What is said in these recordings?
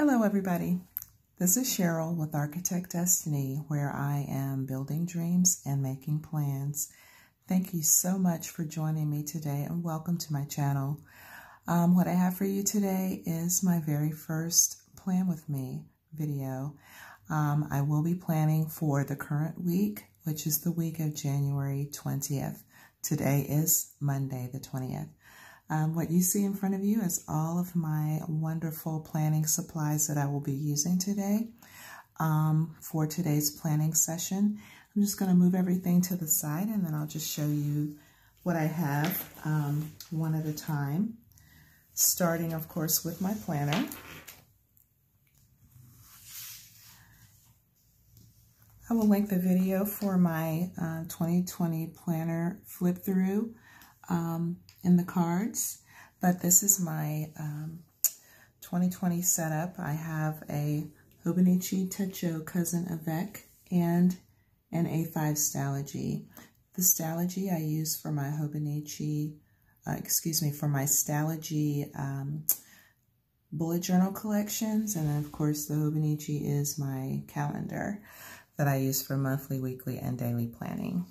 Hello everybody, this is Cheryl with Architect Destiny, where I am building dreams and making plans. Thank you so much for joining me today and welcome to my channel. What I have for you today is my very first Plan With Me video. I will be planning for the current week, which is the week of January 20th. Today is Monday the 20th. What you see in front of you is all of my wonderful planning supplies that I will be using today for today's planning session. I'm just going to move everything to the side and then I'll just show you what I have one at a time, starting of course with my planner. I will link the video for my 2020 planner flip through in the cards, but this is my 2020 setup. I have a Hobonichi Techo Cousin Avec and an A5 Stalogy. The Stalogy I use for my Hobonichi, for my Stalogy bullet journal collections, and then of course the Hobonichi is my calendar that I use for monthly, weekly, and daily planning.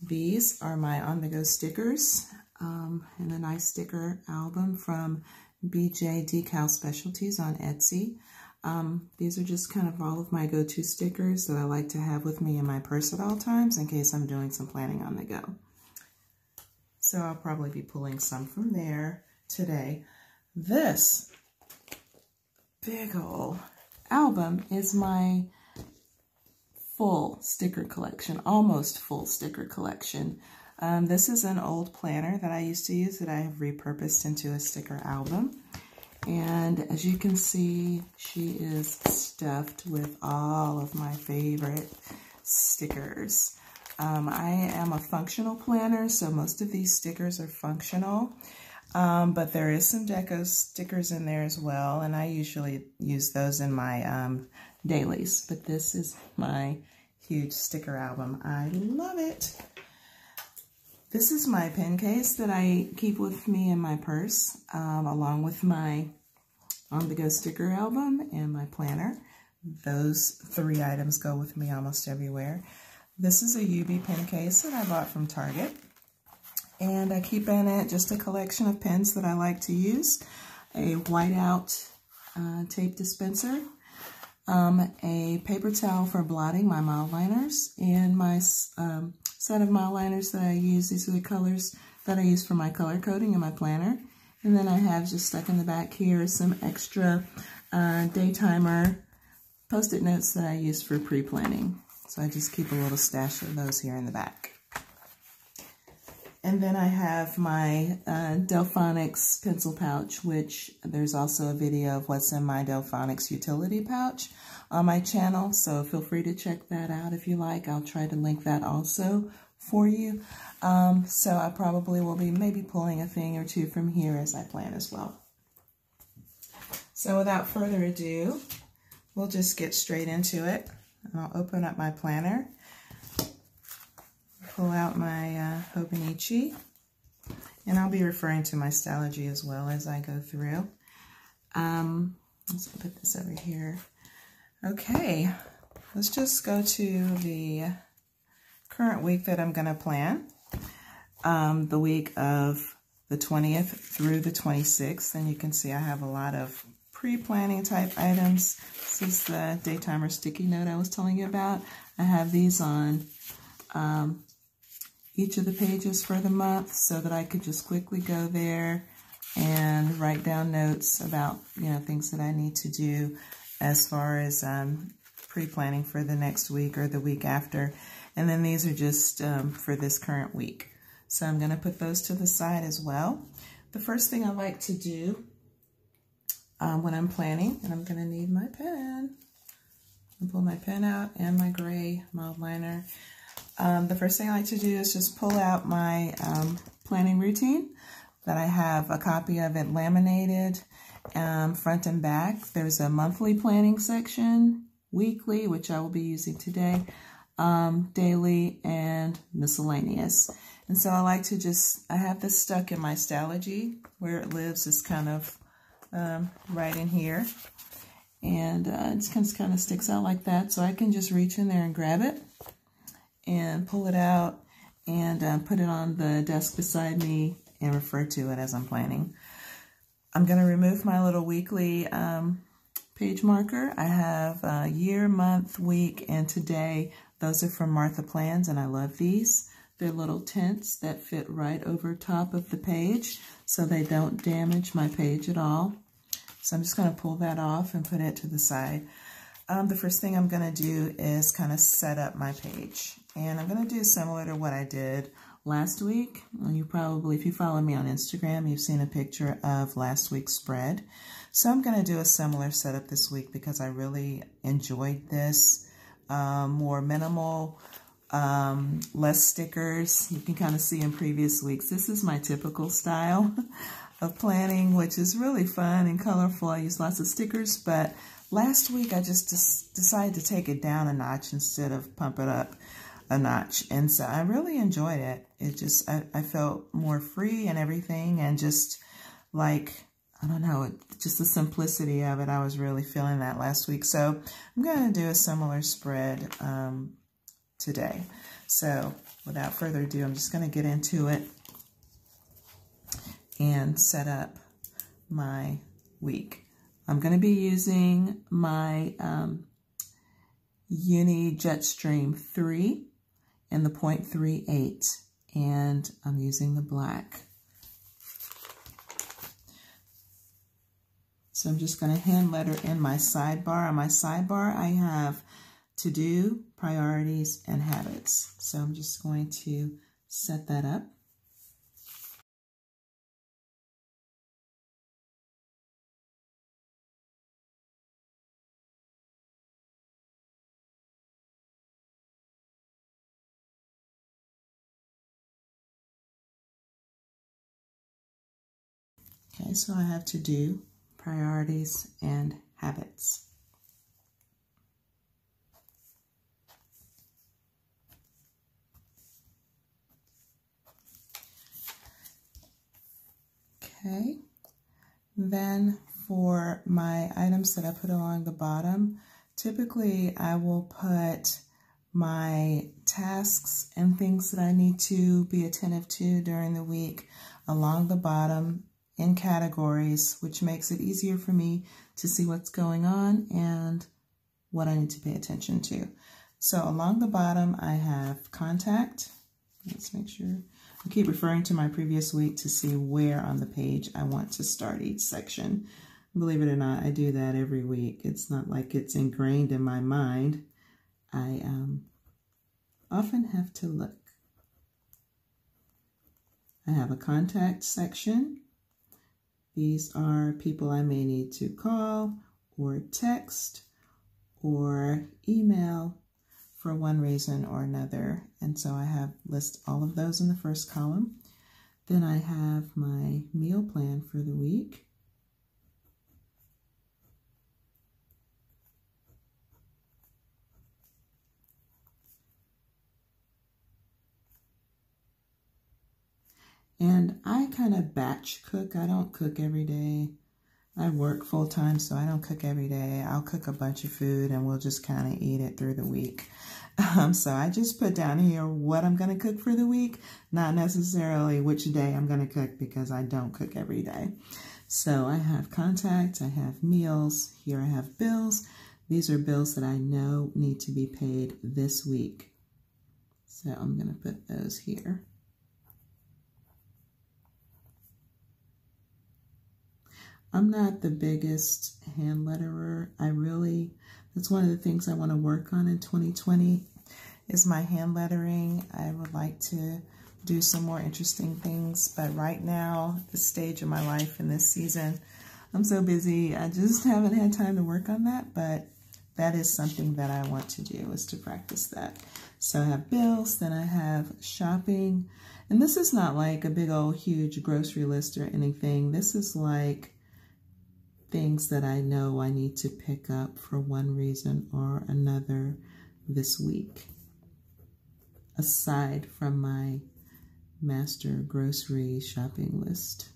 These are my on-the-go stickers in a nice sticker album from BJ Decal Specialties on Etsy. These are just kind of all of my go-to stickers that I like to have with me in my purse at all times in case I'm doing some planning on the go. So I'll probably be pulling some from there today. This big ol' album is my full sticker collection, almost full sticker collection. This is an old planner that I used to use that I have repurposed into a sticker album. And as you can see, she is stuffed with all of my favorite stickers. I am a functional planner, so most of these stickers are functional. But there is some deco stickers in there as well, and I usually use those in my dailies. But this is my huge sticker album. I love it. This is my pen case that I keep with me in my purse, along with my on-the-go sticker album and my planner. Those three items go with me almost everywhere. This is a UB pen case that I bought from Target. And I keep in it just a collection of pens that I like to use, a whiteout tape dispenser, a paper towel for blotting my mild liners, and my set of mild liners that I use. These are the colors that I use for my color coding in my planner. And then I have just stuck in the back here some extra day timer Post-it notes that I use for pre-planning. So I just keep a little stash of those here in the back. And then I have my Delphonics pencil pouch, which there's also a video of what's in my Delphonics utility pouch on my channel. So feel free to check that out if you like. I'll try to link that also for you. So I probably will be maybe pulling a thing or two from here as I plan as well. So without further ado, we'll just get straight into it. And I'll open up my planner. Pull out my Hobonichi, and I'll be referring to my Stalogy as well as I go through. Let's put this over here. Okay, let's just go to the current week that I'm going to plan. The week of the 20th through the 26th, and you can see I have a lot of pre-planning type items. This is the Daytimer sticky note I was telling you about. I have these on each of the pages for the month so that I could just quickly go there and write down notes about, things that I need to do as far as pre-planning for the next week or the week after. And then these are just for this current week. So I'm going to put those to the side as well. The first thing I like to do when I'm planning, and I'm going to need my pen. I'll pull my pen out and my gray mild liner. The first thing I like to do is just pull out my planning routine that I have a copy of it laminated front and back. There's a monthly planning section, weekly, which I will be using today, daily, and miscellaneous. And so I like to I have this stuck in my Stalogy where it lives, is kind of right in here. And it just kind of sticks out like that. So I can just reach in there and grab it and pull it out and put it on the desk beside me and refer to it as I'm planning. I'm going to remove my little weekly page marker. I have year, month, week, and today. Those are from Martha Plans, and I love these. They're little tents that fit right over top of the page, so they don't damage my page at all. So I'm just going to pull that off and put it to the side. The first thing I'm going to do is kind of set up my page. And I'm going to do similar to what I did last week. You probably, if you follow me on Instagram, you've seen a picture of last week's spread. So I'm going to do a similar setup this week because I really enjoyed this. More minimal, less stickers. You can kind of see in previous weeks. This is my typical style of planning, which is really fun and colorful. I use lots of stickers, but last week I just decided to take it down a notch instead of pump it up a notch. And so I really enjoyed it. It just, I felt more free and everything, and just like, I don't know, just the simplicity of it. I was really feeling that last week. So I'm going to do a similar spread today. So without further ado, I'm just going to get into it and set up my week. I'm going to be using my Uni Jetstream 3 in the 0.38, and I'm using the black. So I'm just going to hand letter in my sidebar. On my sidebar, I have to do, priorities, and habits. So I'm just going to set that up. Okay, so I have to do, priorities, and habits. Okay, then for my items that I put along the bottom, typically I will put my tasks and things that I need to be attentive to during the week along the bottom in categories, which makes it easier for me to see what's going on and what I need to pay attention to. So along the bottom, I have contact. Let's make sure. I keep referring to my previous week to see where on the page I want to start each section. Believe it or not, I do that every week. It's not like it's ingrained in my mind. I often have to look. I have a contact section. These are people I may need to call or text or email for one reason or another. And so I have list all of those in the first column. Then I have my meal plan for the week. And I kind of batch cook. I don't cook every day. I work full time, so I don't cook every day. I'll cook a bunch of food and we'll just kind of eat it through the week. So I just put down here what I'm going to cook for the week, not necessarily which day I'm going to cook, because I don't cook every day. So I have contacts, I have meals, here I have bills. These are bills that I know need to be paid this week. So I'm going to put those here. I'm not the biggest hand letterer. That's one of the things I want to work on in 2020 is my hand lettering. I would like to do some more interesting things, but right now, this stage of my life in this season, I'm so busy. I just haven't had time to work on that, but that is something that I want to do, is to practice that. So I have bills, then I have shopping, and this is not like a big old huge grocery list or anything. This is like things that I know I need to pick up for one reason or another this week, aside from my master grocery shopping list.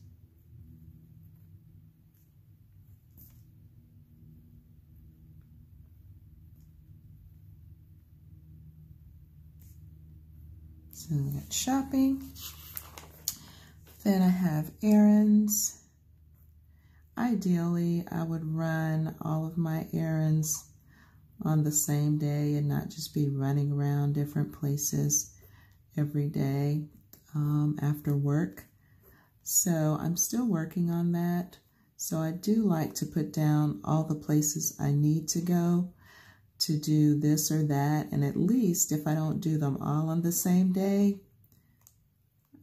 So we got shopping. Then I have errands. Ideally, I would run all of my errands on the same day and not just be running around different places every day after work. So I'm still working on that. So I do like to put down all the places I need to go to do this or that. And at least if I don't do them all on the same day,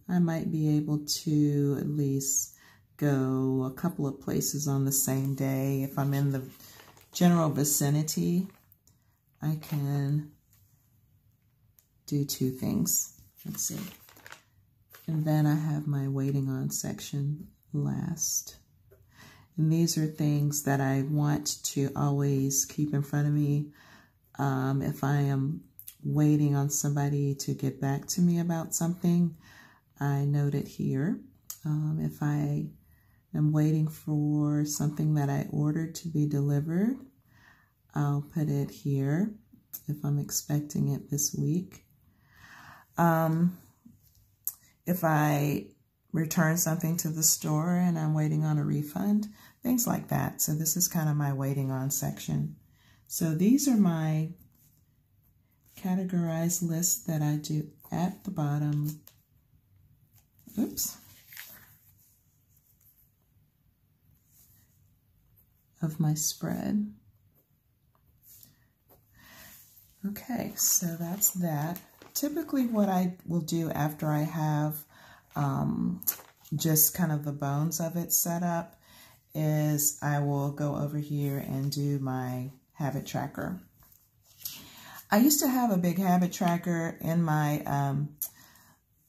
I might be able to at least go a couple of places on the same day. If I'm in the general vicinity, I can do 2 things. Let's see. And then I have my waiting on section last. And these are things that I want to always keep in front of me. If I am waiting on somebody to get back to me about something, I note it here. If I am waiting for something that I ordered to be delivered, I'll put it here if I'm expecting it this week. If I return something to the store and I'm waiting on a refund, things like that. So this is kind of my waiting on section. So these are my categorized lists that I do at the bottom. Oops. Of my spread. Okay, so that's that. Typically what I will do after I have just kind of the bones of it set up is I will go over here and do my habit tracker. I used to have a big habit tracker in my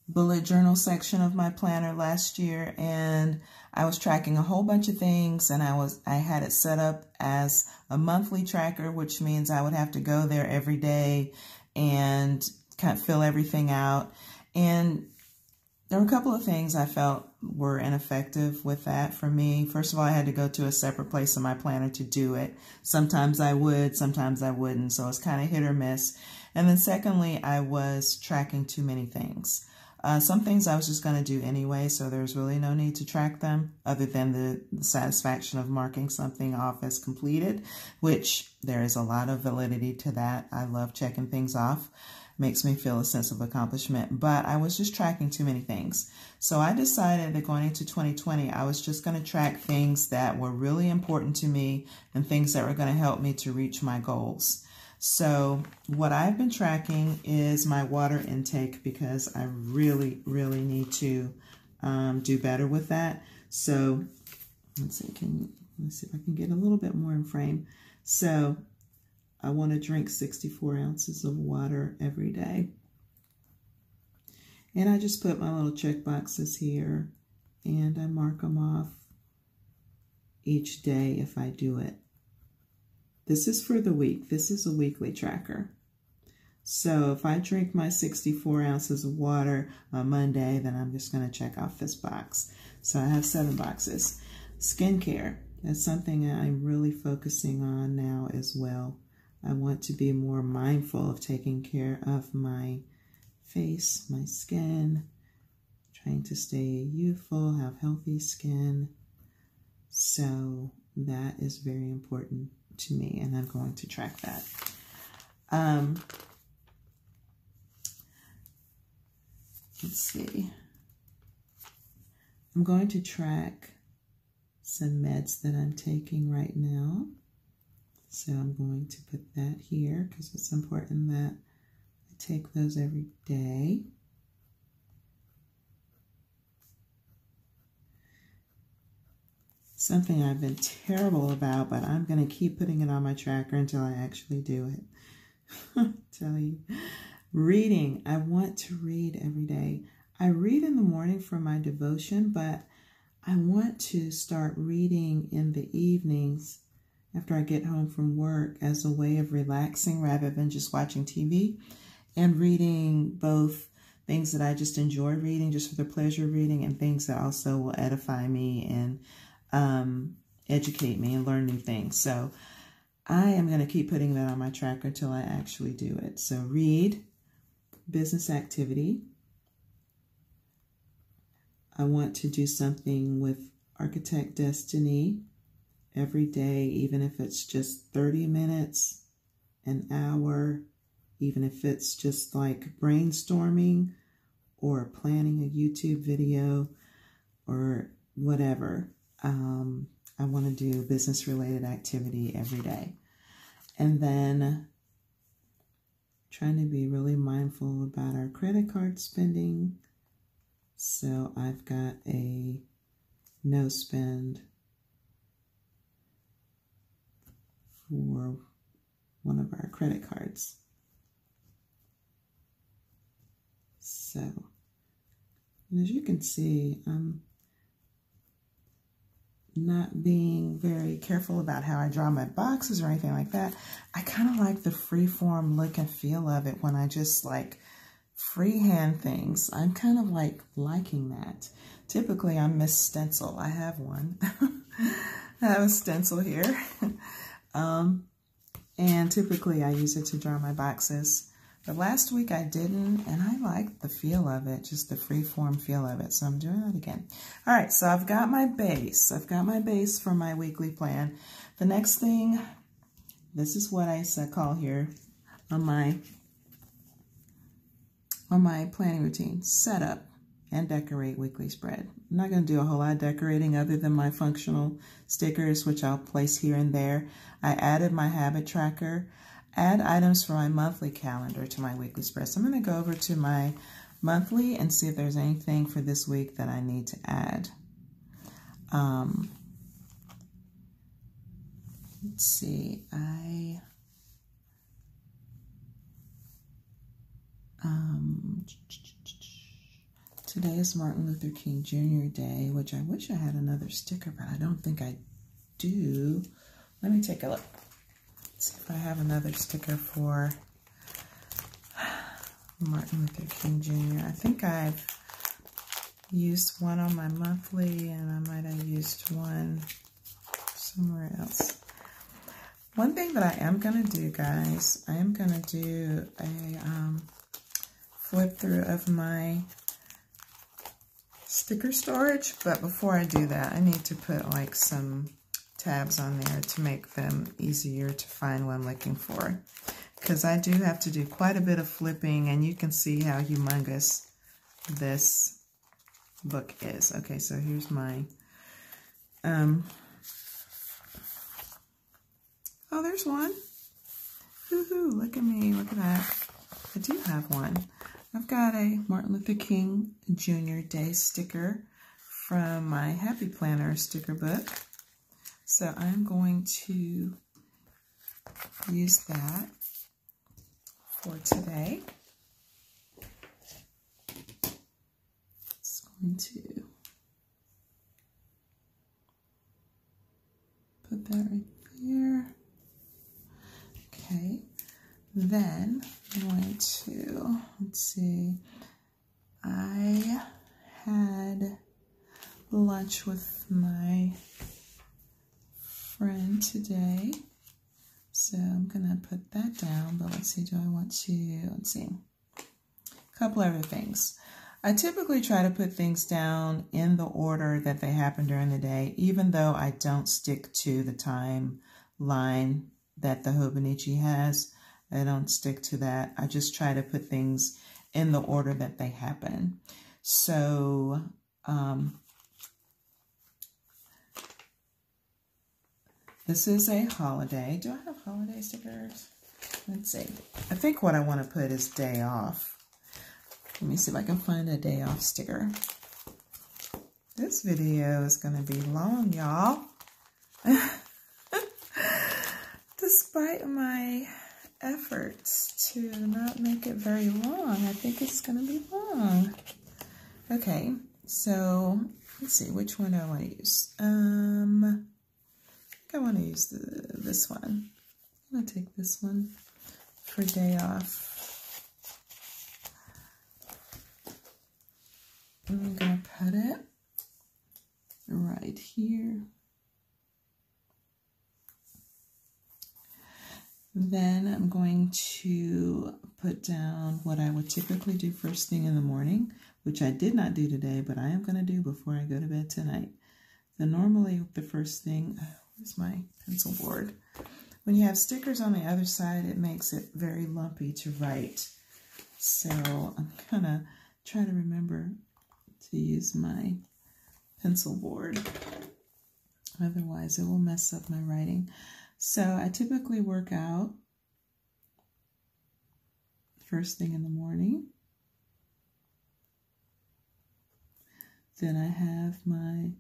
bullet journal section of my planner last year, and I was tracking a whole bunch of things, and I had it set up as a monthly tracker, which means I would have to go there every day and kind of fill everything out. And there were a couple of things I felt were ineffective with that for me. First of all, I had to go to a separate place in my planner to do it. Sometimes I would, sometimes I wouldn't, so it's kind of hit or miss. And then secondly, I was tracking too many things. Some things I was just going to do anyway, so there's really no need to track them other than the satisfaction of marking something off as completed, which there is a lot of validity to that. I love checking things off. Makes me feel a sense of accomplishment, but I was just tracking too many things. So I decided that going into 2020, I was just going to track things that were really important to me and things that were going to help me to reach my goals. So what I've been tracking is my water intake because I really, really need to do better with that. So let's see if I can get a little bit more in frame. So I want to drink 64 ounces of water every day. And I just put my little check boxes here and I mark them off each day if I do it. This is for the week. This is a weekly tracker. So if I drink my 64 ounces of water on Monday, then I'm just going to check off this box. So I have 7 boxes. Skincare. That's something I'm really focusing on now as well. I want to be more mindful of taking care of my face, my skin, trying to stay youthful, have healthy skin. So that is very important to me, and I'm going to track that. Let's see. I'm going to track some meds that I'm taking right now. So I'm going to put that here because it's important that I take those every day. Something I've been terrible about, but I'm going to keep putting it on my tracker until I actually do it. I tell you. Reading. I want to read every day. I read in the morning for my devotion, but I want to start reading in the evenings after I get home from work as a way of relaxing rather than just watching TV, and reading both things that I just enjoy reading just for the pleasure of reading and things that also will edify me and educate me and learn new things. So I am going to keep putting that on my tracker until I actually do it. So read, business activity, I want to do something with Architect Destiny every day, even if it's just 30 minutes, an hour, even if it's just like brainstorming or planning a YouTube video or whatever. I want to do business-related activity every day. And then trying to be really mindful about our credit card spending. So I've got a no spend for one of our credit cards. So, and as you can see, I'm not being very careful about how I draw my boxes or anything like that. I kind of like the freeform look and feel of it when I just like freehand things. I'm kind of like liking that. Typically, I miss stencil. I have one. I have a stencil here. And typically I use it to draw my boxes. But last week I didn't, and I liked the feel of it, just the freeform feel of it. So I'm doing that again. All right, so I've got my base. I've got my base for my weekly plan. The next thing, this is what I call here on my planning routine: set up and decorate weekly spread. I'm not going to do a whole lot of decorating other than my functional stickers, which I'll place here and there. I added my habit tracker. Add items for my monthly calendar to my weekly spread. So I'm going to go over to my monthly and see if there's anything for this week that I need to add. Let's see. Today is Martin Luther King Jr. Day, which I wish I had another sticker, but I don't think I do. Let me take a look. Let's see if I have another sticker for Martin Luther King Jr. I think I've used one on my monthly, and I might have used one somewhere else. One thing that I am going to do, guys, I am going to do a flip through of my sticker storage, but before I do that, I need to put like some tabs on there to make them easier to find what I'm looking for, because I do have to do quite a bit of flipping, and you can see how humongous this book is. Okay, so here's my oh, there's one. Woohoo, look at me, look at that. I do have one. I've got a Martin Luther King Jr. Day sticker from my Happy Planner sticker book. So I'm going to use that for today. Just going to put that right there. Okay. Then I'm going to, let's see, I had lunch with my friend today, so I'm going to put that down, but let's see, do I want to, let's see, a couple other things. I typically try to put things down in the order that they happen during the day, even though I don't stick to the timeline that the Hobonichi has. I don't stick to that. I just try to put things in the order that they happen. So, this is a holiday. Do I have holiday stickers? Let's see. I think what I want to put is day off. Let me see if I can find a day off sticker. This video is going to be long, y'all. Despite my efforts to not make it very long, I think it's going to be long. Okay, so let's see, which one do I want to use? I think I want to use this one. I'm going to take this one for day off. And I'm going to put it right here. Then I'm going to put down what I would typically do first thing in the morning, which I did not do today, but I am going to do before I go to bed tonight. So normally the first thing, where's my pencil board? When you have stickers on the other side, it makes it very lumpy to write. So I'm going to try to remember to use my pencil board. Otherwise, it will mess up my writing. So I typically work out first thing in the morning. Then I have my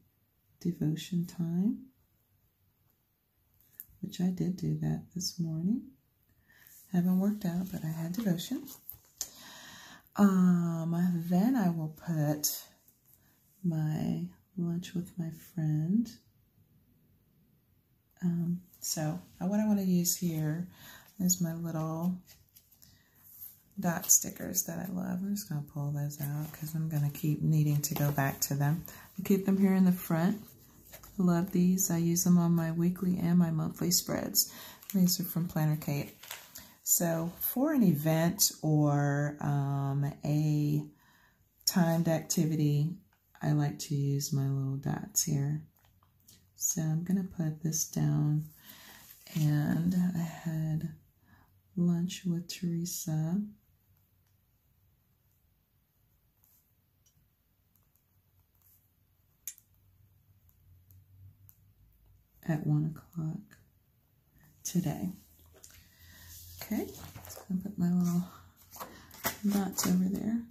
devotion time, which I did do that this morning. Haven't worked out, but I had devotion. Then I will put my lunch with my friend. So what I want to use here is my little dot stickers that I love. I'm just going to pull those out because I'm going to keep needing to go back to them. I keep them here in the front. I love these. I use them on my weekly and my monthly spreads. These are from Planner Kate. So for an event or a timed activity, I like to use my little dots here. So I'm going to put this down. And I had lunch with Teresa. At 1 o'clock today. Okay, so I'll put my little dots over there.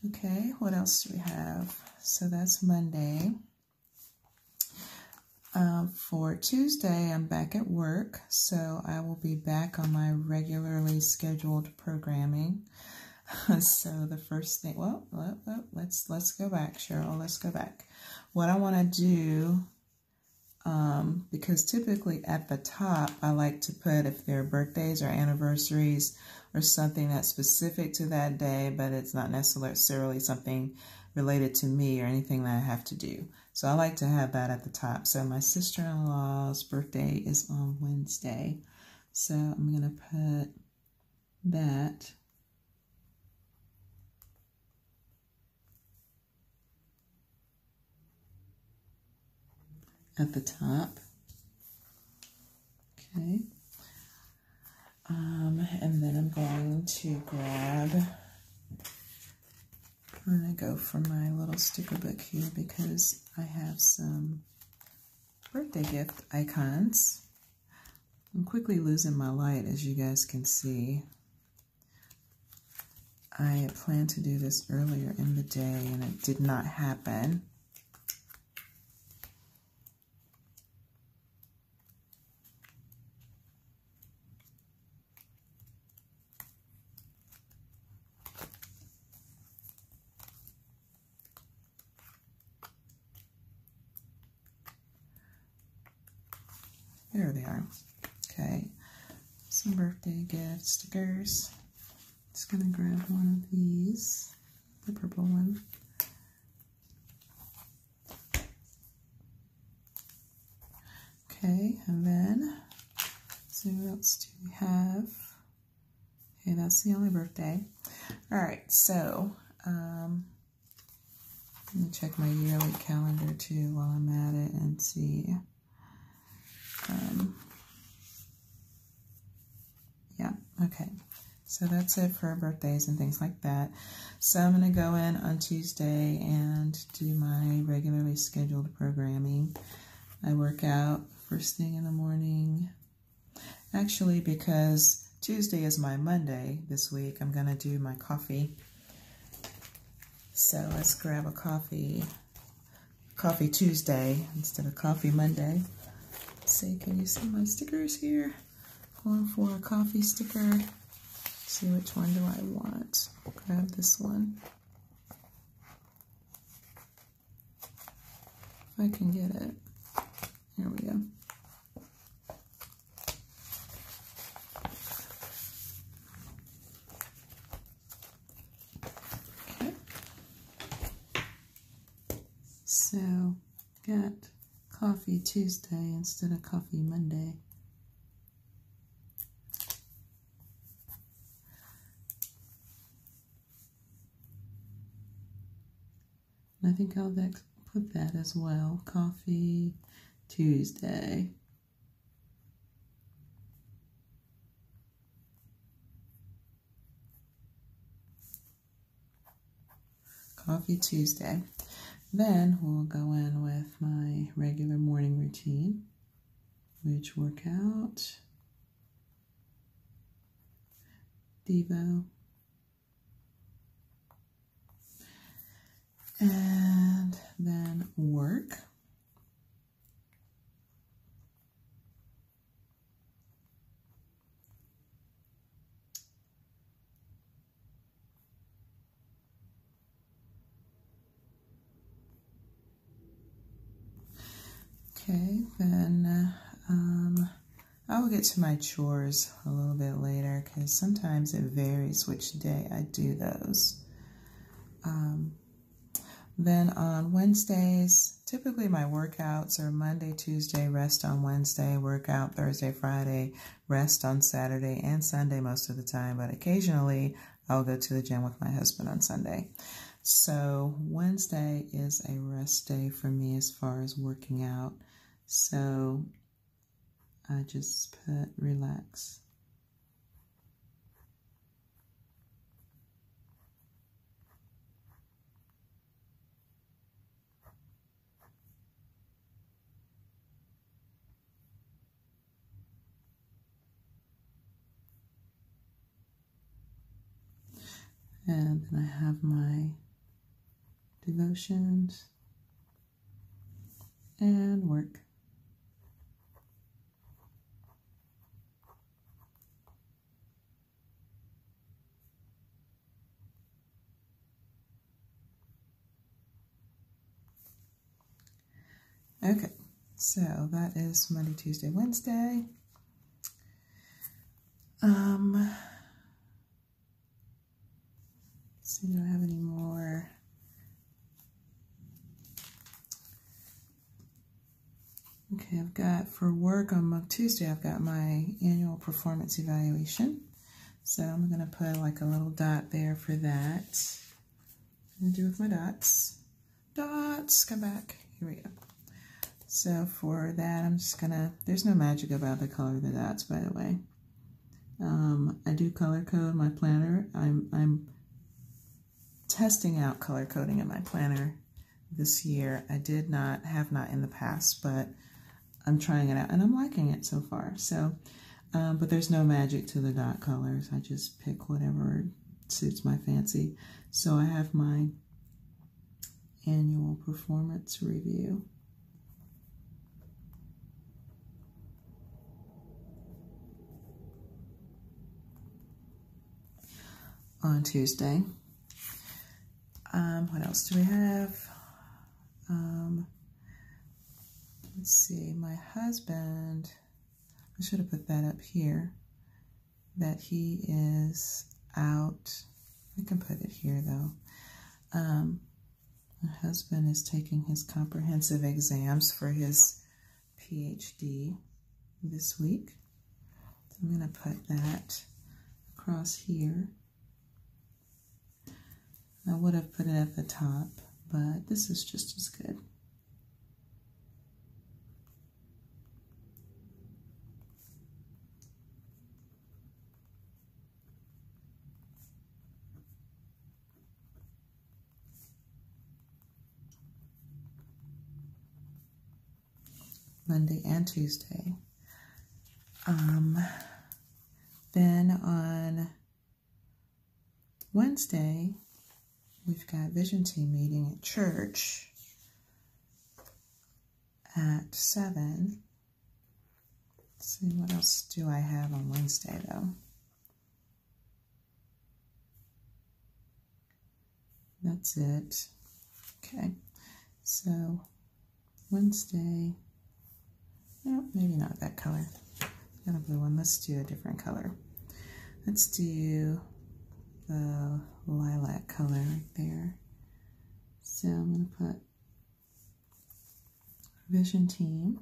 Okay, what else do we have? So that's Monday. For Tuesday, I'm back at work, so I will be back on my regularly scheduled programming. So the first thing, well, let's go back, Cheryl. Let's go back. What I want to do, because typically at the top, I like to put if there are birthdays or anniversaries or something that's specific to that day, but it's not necessarily something related to me or anything that I have to do. So I like to have that at the top. So my sister-in-law's birthday is on Wednesday. So I'm going to put that at the top. Okay. And then I'm going to grab, I'm going to go for my little sticker book here because I have some birthday gift icons. I'm quickly losing my light, as you guys can see. I had planned to do this earlier in the day and it did not happen. There they are. Okay, some birthday gift stickers. Just gonna grab one of these, the purple one. Okay, and then, so what else do we have? Okay, that's the only birthday. All right, so let me check my yearly calendar too while I'm at it and see. Yeah, okay. So that's it for birthdays and things like that. So I'm going to go in on Tuesday and do my regularly scheduled programming. I work out first thing in the morning. Actually, because Tuesday is my Monday this week, I'm going to do my coffee. So let's grab a coffee Tuesday instead of coffee Monday. Let's see, can you see my stickers here? Going for a coffee sticker. See which one do I want. Grab this one. If I can get it. Here we go. Okay. So, got Coffee Tuesday instead of Coffee Monday. And I think I'll put that as well. Coffee Tuesday. Coffee Tuesday. Then we'll go in with my regular morning routine, which workout, Devo, and then work. Okay, then I will get to my chores a little bit later because sometimes it varies which day I do those. Then on Wednesdays, typically my workouts are Monday, Tuesday, rest on Wednesday, workout Thursday, Friday, rest on Saturday and Sunday most of the time, but occasionally I'll go to the gym with my husband on Sunday. So Wednesday is a rest day for me as far as working out. So I just put relax. And then I have my devotions and work. Okay, so that is Monday, Tuesday, Wednesday. Let's see, do I have any more? Okay, I've got for work on Tuesday, I've got my annual performance evaluation. So I'm going to put like a little dot there for that. I'm going to do with my dots. Dots, come back. Here we go. So for that, I'm just going to, there's no magic about the color of the dots, by the way. I do color code my planner. I'm testing out color coding in my planner this year. I have not in the past, but I'm trying it out and I'm liking it so far. So, but there's no magic to the dot colors. I just pick whatever suits my fancy. So I have my annual performance review. On Tuesday. What else do we have? Let's see, my husband, I should have put that up here, that he is out. I can put it here though. My husband is taking his comprehensive exams for his PhD this week. So I'm going to put that across here. I would have put it at the top, but this is just as good. Monday and Tuesday. Then on Wednesday, we've got Vision Team meeting at church at 7. Let's see, what else do I have on Wednesday, though? That's it. Okay, so Wednesday, no, maybe not that color. Got a blue one. Let's do a different color. Let's do the lilac color right there. So I'm going to put Vision Team.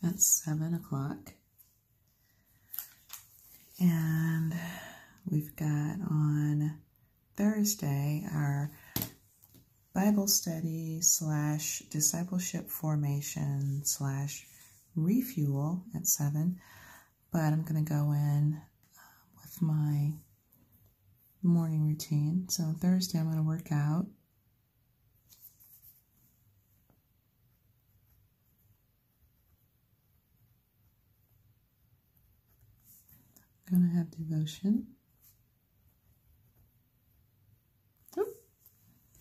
at 7 o'clock. And we've got on Thursday our Bible study / discipleship formation / refuel at 7. But I'm going to go in with my morning routine. So on Thursday I'm going to work out. I'm going to have devotion. Oop.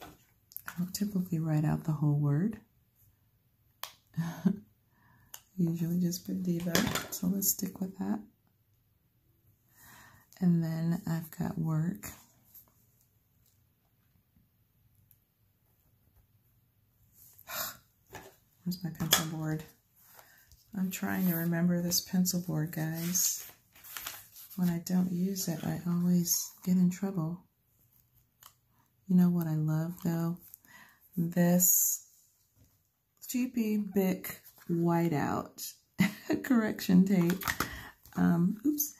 I don't typically write out the whole word. Usually just put Devo, so let's stick with that. And then I've got work. Where's my pencil board? I'm trying to remember this pencil board, guys. When I don't use it, I always get in trouble. You know what I love, though? This GP Bic whiteout correction tape. Oops.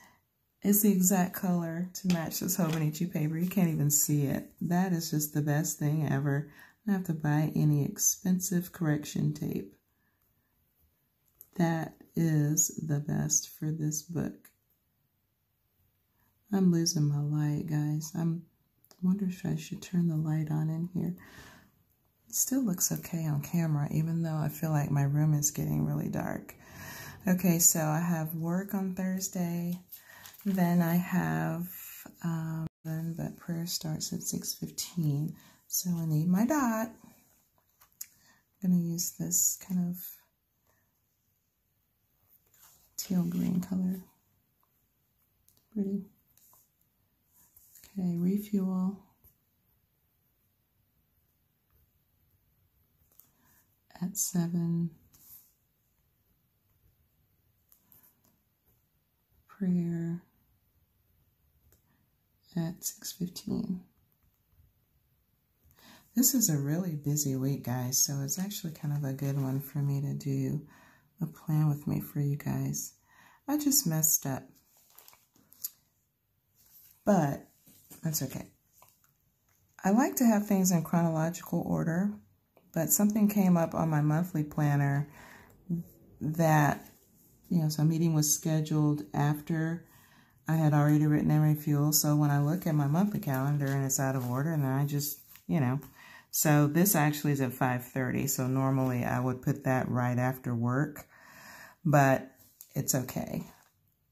It's the exact color to match this Hobonichi paper. You can't even see it. That is just the best thing ever. I don't have to buy any expensive correction tape. That is the best for this book. I'm losing my light, guys. I wonder if I should turn the light on in here. It still looks okay on camera, even though I feel like my room is getting really dark. Okay, so I have work on Thursday. Then I have, but prayer starts at 6:15. So I need my dot. I'm going to use this kind of teal green color. Pretty. Okay, refuel. At 7. Prayer at 6:15. This is a really busy week, guys, so it's actually kind of a good one for me to do a plan with me for you guys. I just messed up, but that's okay. I like to have things in chronological order, but something came up on my monthly planner that, so a meeting was scheduled after I had already written in refuel. So when I look at my monthly calendar and it's out of order, and then I just, So this actually is at 5:30. So normally I would put that right after work, but it's okay.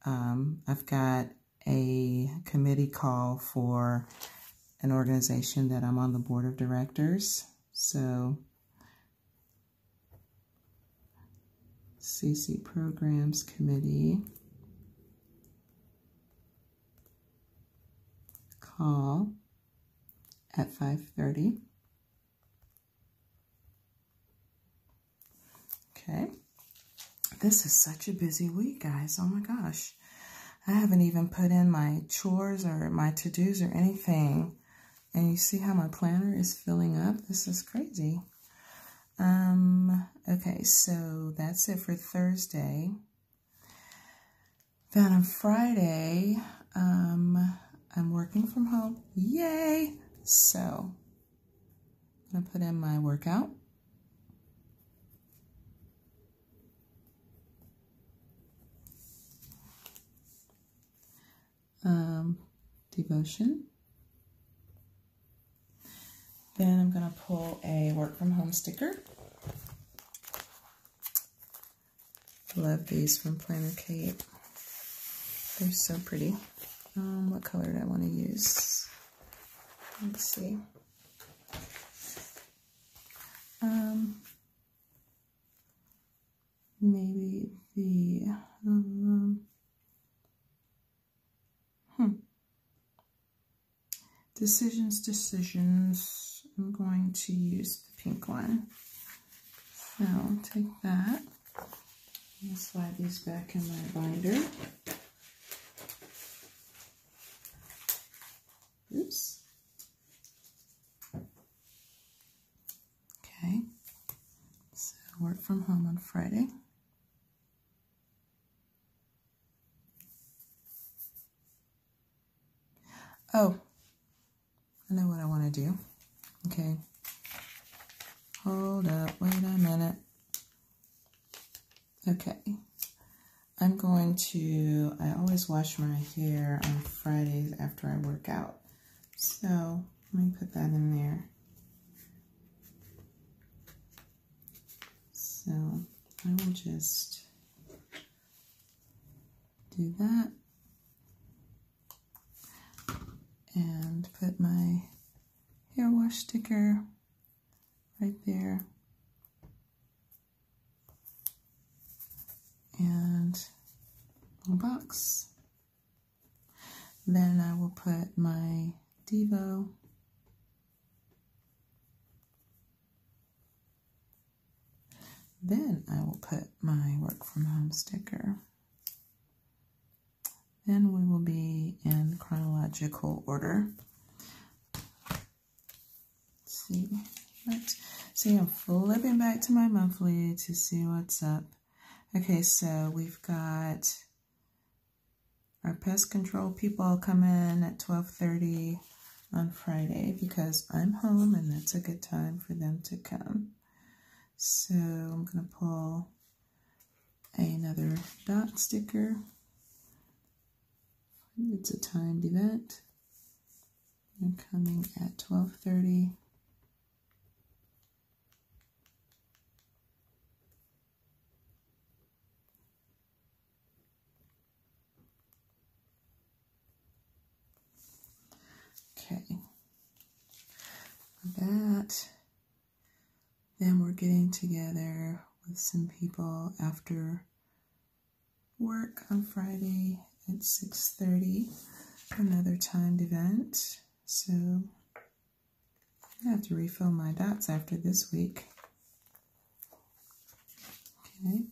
I've got a committee call for an organization that I'm on the board of directors. So CC Programs Committee call at 5:30. Okay. This is such a busy week, guys. Oh my gosh. I haven't even put in my chores or my to-dos or anything. And you see how my planner is filling up? This is crazy. Okay, so that's it for Thursday. Then on Friday, I'm working from home. Yay! So I'm going to put in my workout. Devotion. Then I'm going to pull a work from home sticker. Love these from Planner Kate. They're so pretty. What color do I want to use? Let's see. Maybe the Decisions. I'm going to use the pink one. So I'll take that. I'll slide these back in my binder. Oops. Okay. So work from home on Friday. Oh, I know what I want to do. Okay. Hold up, wait a minute. Okay. I'm going to, I always wash my hair on Fridays after I work out. So let me put that in there. So I will just do that and put my hair wash sticker right there. And a box. Then I will put my Devo. Then I will put my work from home sticker. Then we will be in chronological order. Let's see. See, I'm flipping back to my monthly to see what's up. Okay, so we've got our pest control people come in at 12:30 on Friday because I'm home and that's a good time for them to come. So I'm going to pull another dot sticker. It's a timed event. They're coming at 12:30. Okay, that. Then we're getting together with some people after work on Friday at 6:30, another timed event. So I have to refill my dots after this week. Okay.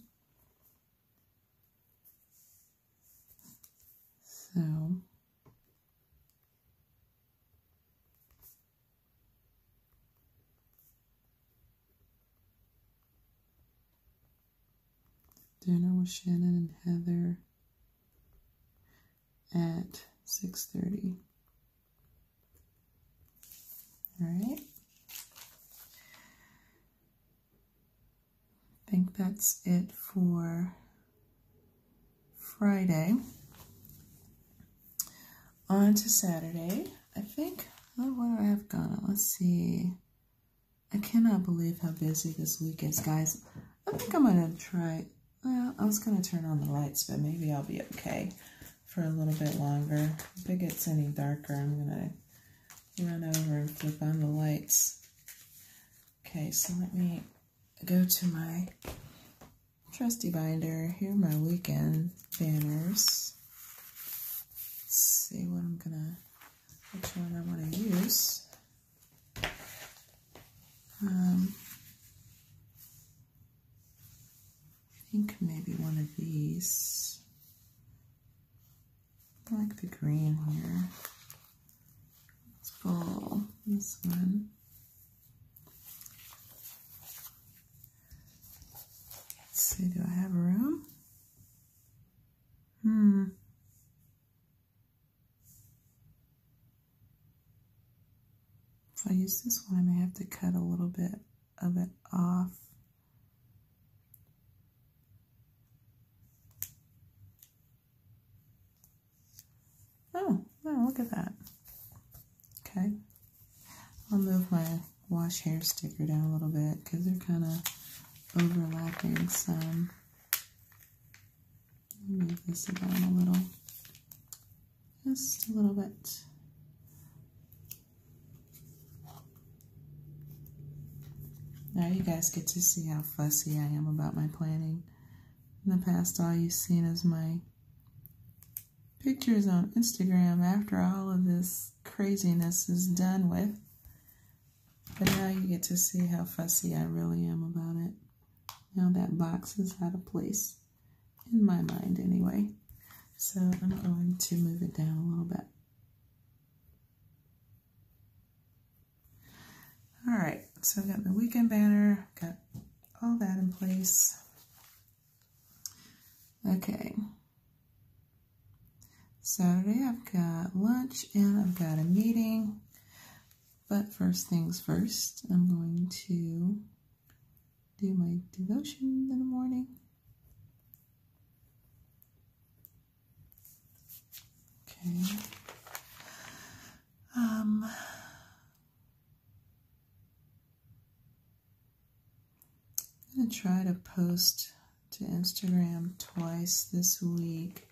So dinner with Shannon and Heather at 6:30. All right. I think that's it for Friday. On to Saturday. I think, oh, what do I have going on? Let's see. I cannot believe how busy this week is, guys. I think I'm going to try, well, I was going to turn on the lights, but maybe I'll be okay for a little bit longer. If it gets any darker, I'm going to run over and flip on the lights. Okay, so let me go to my trusty binder. Here are my weekend banners. Let's see what I'm gonna, which one I want to use. I think maybe one of these. I like the green here. Let's pull this one. Let's see, do I have room? If I use this one, I may have to cut a little bit of it off. Oh, look at that. Okay. I'll move my wash hair sticker down a little bit because they're kind of overlapping some. Move this down a little. Just a little bit. Now you guys get to see how fussy I am about my planning. In the past, all you've seen is my pictures on Instagram after all of this craziness is done with. But now you get to see how fussy I really am about it. Now that box is out of place, in my mind anyway. So I'm going to move it down a little bit. All right, so I've got my weekend banner, got all that in place. Okay. Saturday I've got lunch and I've got a meeting. But first things first, I'm going to do my devotion in the morning. Okay. I'm going to try to post to Instagram twice this week.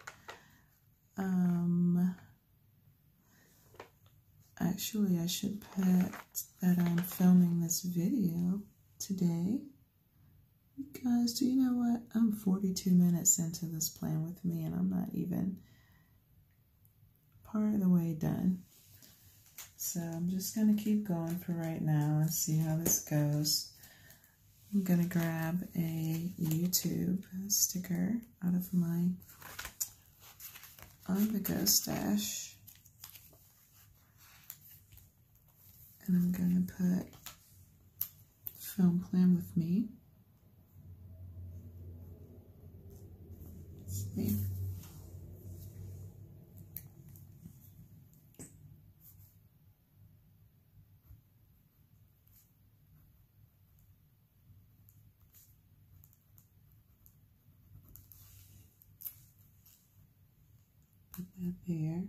Actually, I should put that I'm filming this video today because, do you know what? I'm 42 minutes into this plan with me and I'm not even part of the way done. So I'm just going to keep going for right now and see how this goes. I'm going to grab a YouTube sticker out of my On The Go stash. And I'm going to put film plan with me. Let's see. Put that there.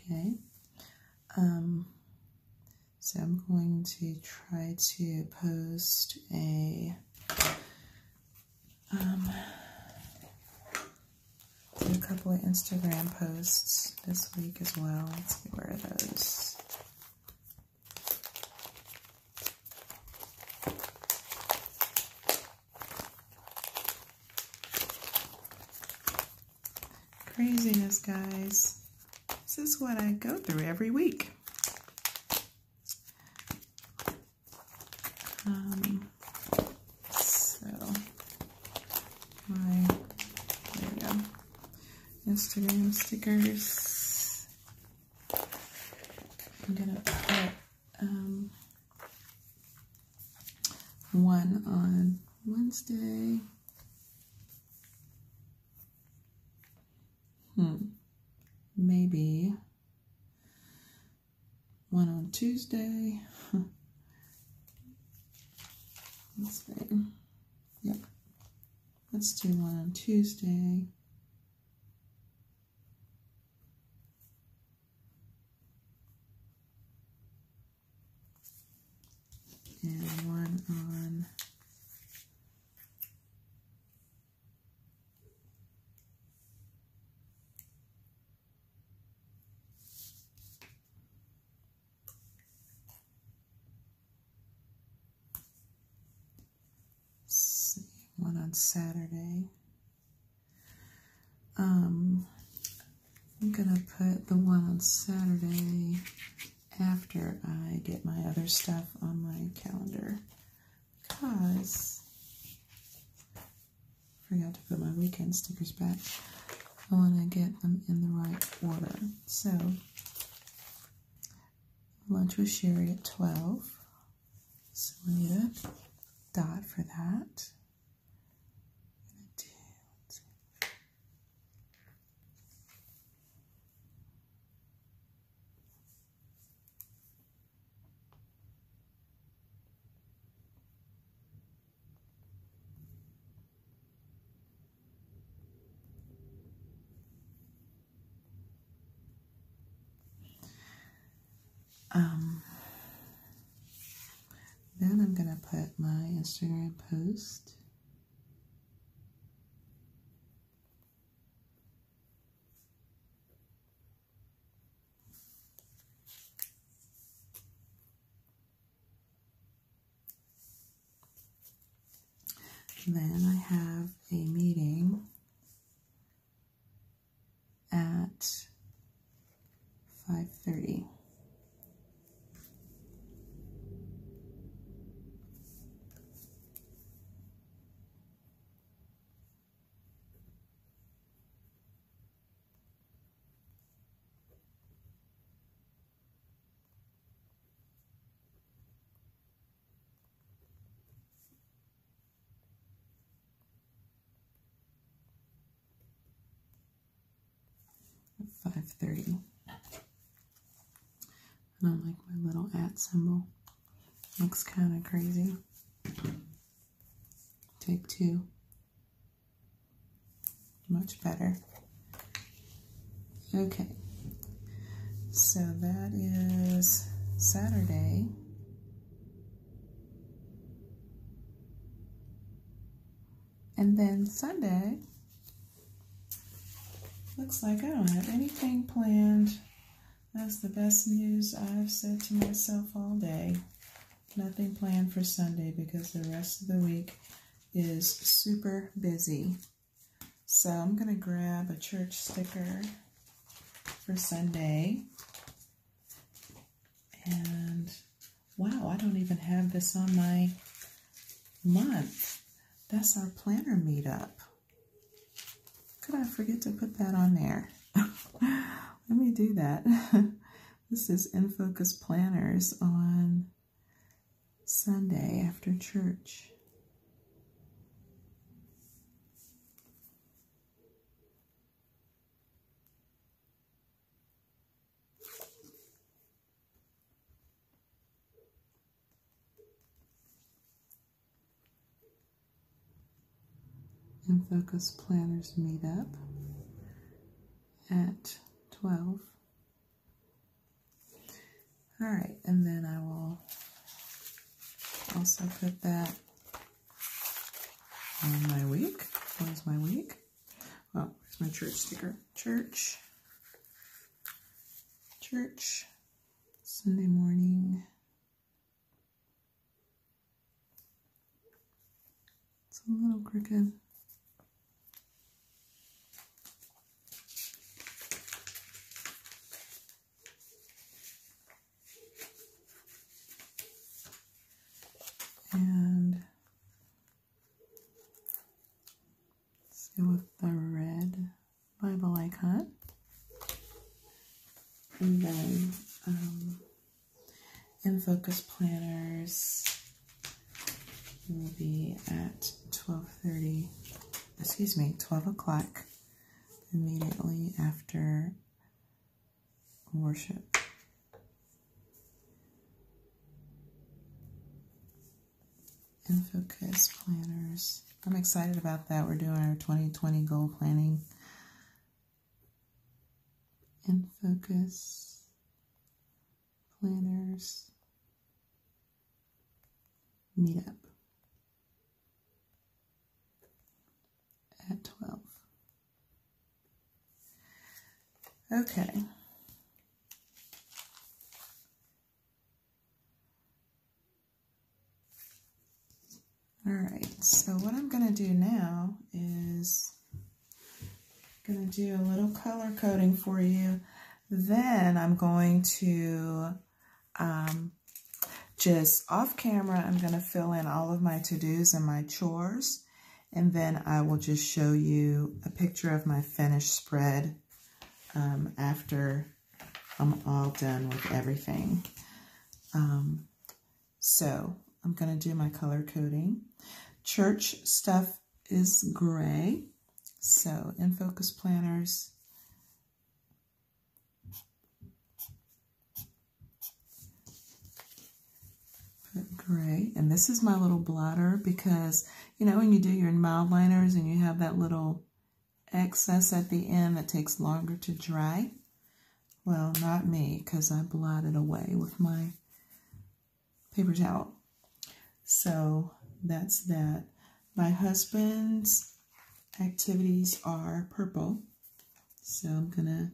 Okay. So I'm going to try to post a do a couple of Instagram posts this week as well. Let's see, where are those? Craziness, guys. This is what I go through every week. So, there we go. Instagram stickers. I'm gonna put one on Wednesday. Maybe one on Tuesday. Let's see. Yep. Let's do one on Tuesday. And one on Saturday. I'm gonna put the one on Saturday after I get my other stuff on my calendar because I forgot to put my weekend stickers back. I want to get them in the right order. So lunch with Sherry at 12. So I need a dot for that. Then I'm going to put my Instagram post. Then I have a meeting at 5:30. 5:30. And I'm like my little @ symbol. Looks kind of crazy. Take 2. Much better. Okay. So that is Saturday. And then Sunday, looks like I don't have anything planned. That's the best news I've said to myself all day. Nothing planned for Sunday because the rest of the week is super busy. So I'm going to grab a church sticker for Sunday. And wow, I don't even have this on my month. That's our planner meetup. Could I forget to put that on there? Let me do that. This is In Focus Planners on Sunday after church. In Focus Planners meetup at 12. All right, and then I will also put that on my week. What is my week? Oh, where's my church sticker? Church, Sunday morning. It's a little crooked. And let's go with the red Bible icon. And then In Focus Planners will be at 12:30, excuse me, 12 o'clock, immediately after worship. In Focus Planners. I'm excited about that. We're doing our 2020 goal planning. In Focus Planners meetup at 12. Okay. All right, so what I'm going to do now is going to do a little color coding for you. Then I'm going to just off camera, I'm going to fill in all of my to-dos and my chores. And then I will just show you a picture of my finished spread after I'm all done with everything. So I'm going to do my color coding. Church stuff is gray. So In Focus Planners, put gray. And this is my little blotter because, you know, when you do your mild liners and you have that little excess at the end that takes longer to dry. Well, not me, because I blotted away with my paper towel. So that's that. My husband's activities are purple. So I'm going to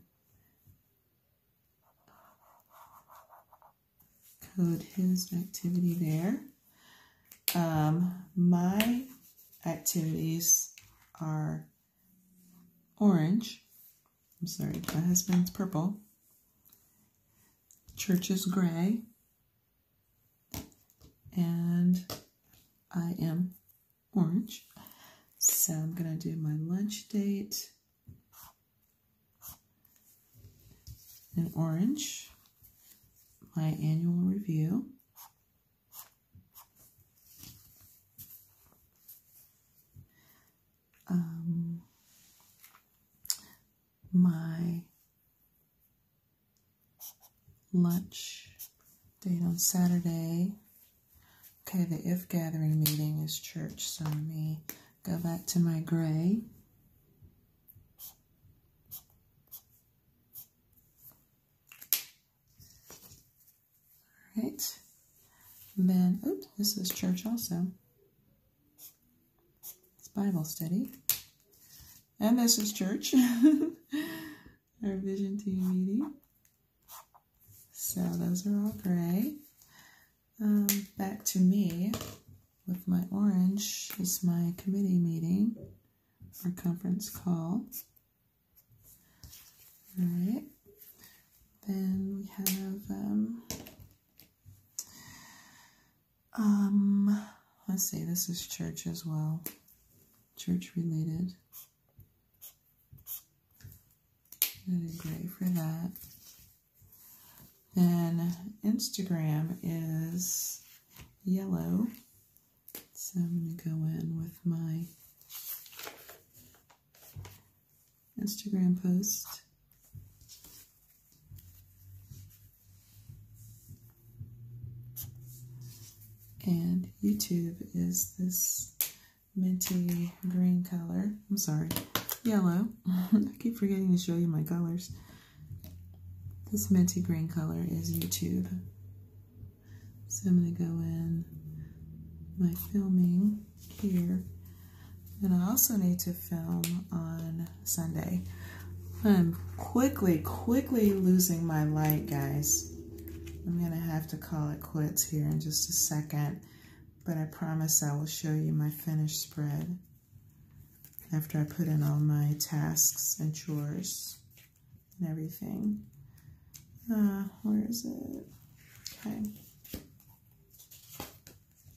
code his activity there. My activities are orange. I'm sorry, my husband's purple. Church is gray. And I am orange. So I'm going to do my lunch date in orange, my annual review, my lunch date on Saturday. Okay, the If Gathering meeting is church, so let me go back to my gray. All right, and then, oops, this is church also. It's Bible study. And this is church, our vision team meeting. So those are all gray. Back to me with my orange is my committee meeting or conference call. All right. Then we have, let's see, this is church as well. Church related. I did gray for that. Then Instagram is yellow. So I'm going to go in with my Instagram post. And YouTube is this minty green color. I'm sorry, yellow. I keep forgetting to show you my colors. This minty green color is YouTube. So I'm going to go in my filming here. And I also need to film on Sunday. I'm quickly losing my light, guys. I'm going to have to call it quits here in just a second. But I promise I will show you my finished spread after I put in all my tasks and chores and everything. Where is it? Okay.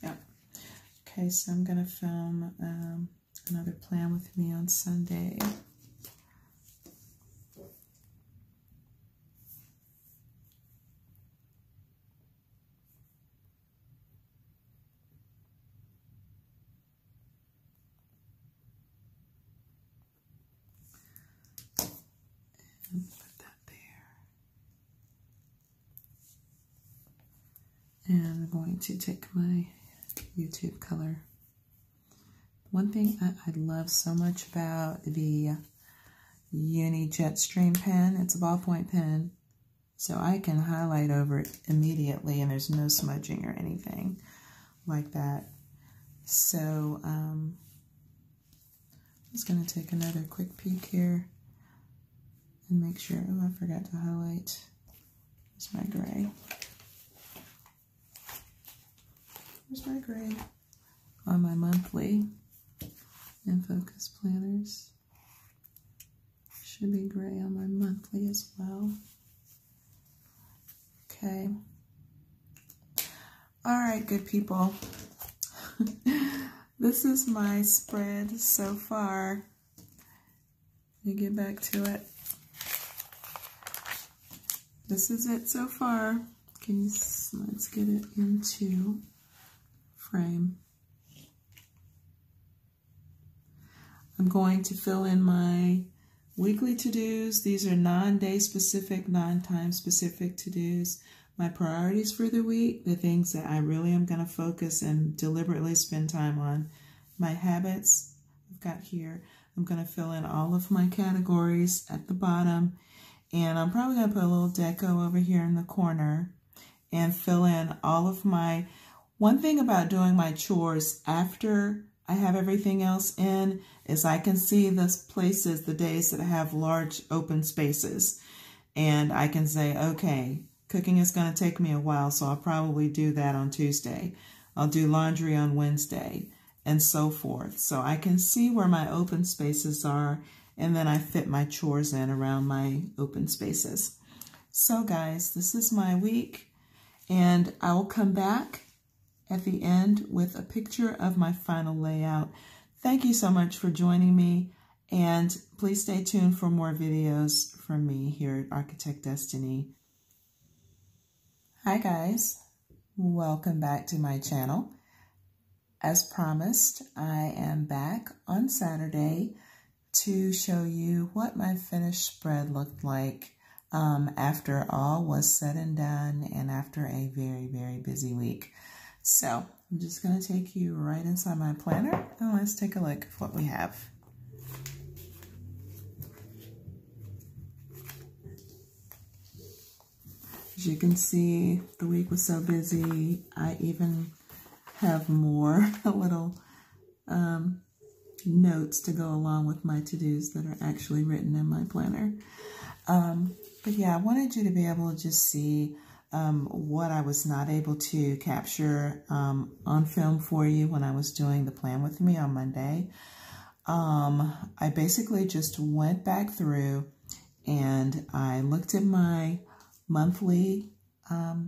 Yep. Okay, so I'm going to film another Plan With Me on Sunday. And put that there. And I'm going to take my YouTube color. One thing I love so much about the Uni Jetstream pen, it's a ballpoint pen, so I can highlight over it immediately and there's no smudging or anything like that. So I'm just going to take another quick peek here and make sure, oh, I forgot to highlight. Here's my gray. Here's my gray on my monthly In Focus planners. Should be gray on my monthly as well. Okay. All right, good people. This is my spread so far. Let me get back to it. This is it so far. Let's get it into frame. I'm going to fill in my weekly to-dos. These are non-day specific, non-time specific to-dos. My priorities for the week, the things that I really am going to focus and deliberately spend time on. My habits, I've got here. I'm going to fill in all of my categories at the bottom. And I'm probably going to put a little deco over here in the corner and fill in all of my... One thing about doing my chores after I have everything else in is I can see the places, the days that I have large open spaces. And I can say, okay, cooking is going to take me a while, so I'll probably do that on Tuesday. I'll do laundry on Wednesday, and so forth. So I can see where my open spaces are, and then I fit my chores in around my open spaces. So guys, this is my week, and I'll come back at the end with a picture of my final layout. Thank you so much for joining me, and please stay tuned for more videos from me here at Architect Destiny. Hi guys, welcome back to my channel. As promised, I am back on Saturday to show you what my finished spread looked like after all was said and done and after a very, very busy week. So I'm just going to take you right inside my planner and let's take a look at what we have. As you can see, the week was so busy, I even have more little notes to go along with my to-dos that are actually written in my planner. But yeah, I wanted you to be able to just see what I was not able to capture on film for you when I was doing the plan with me on Monday. I basically just went back through and I looked at my monthly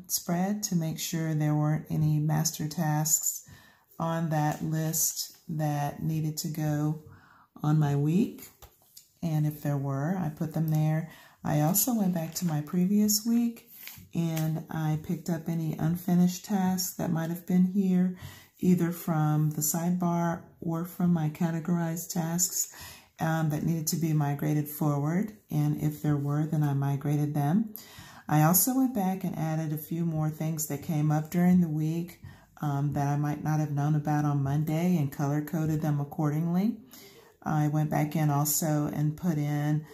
spread to make sure there weren't any master tasks on that list that needed to go on my week. And if there were, I put them there. I also went back to my previous week and I picked up any unfinished tasks that might have been here, either from the sidebar or from my categorized tasks that needed to be migrated forward. And if there were, then I migrated them. I also went back and added a few more things that came up during the week that I might not have known about on Monday and color-coded them accordingly. I went back in also and put in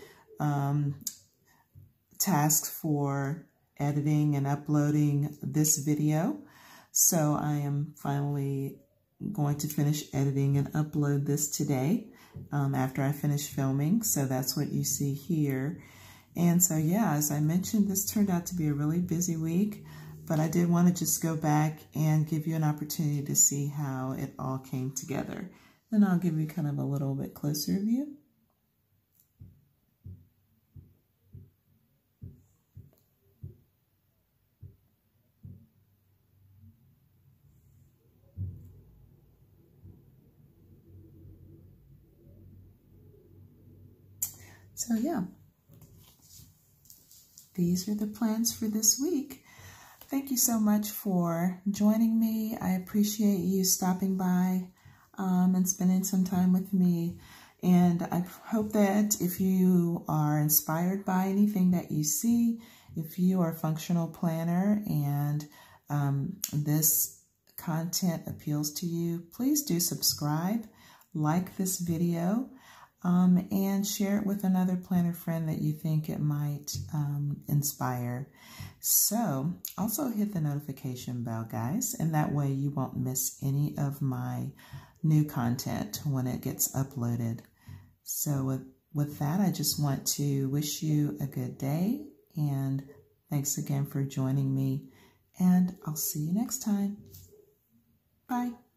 tasks for editing and uploading this video. So I am finally going to finish editing and upload this today after I finish filming. So that's what you see here. And so, yeah, as I mentioned, this turned out to be a really busy week, but I did want to just go back and give you an opportunity to see how it all came together. Then I'll give you kind of a little bit closer view. So, yeah. These are the plans for this week. Thank you so much for joining me. I appreciate you stopping by and spending some time with me. And I hope that if you are inspired by anything that you see, if you are a functional planner and this content appeals to you, please do subscribe, like this video, and share it with another planner friend that you think it might inspire. So also hit the notification bell, guys, and that way you won't miss any of my new content when it gets uploaded. So with that, I just want to wish you a good day, and thanks again for joining me, and I'll see you next time. Bye.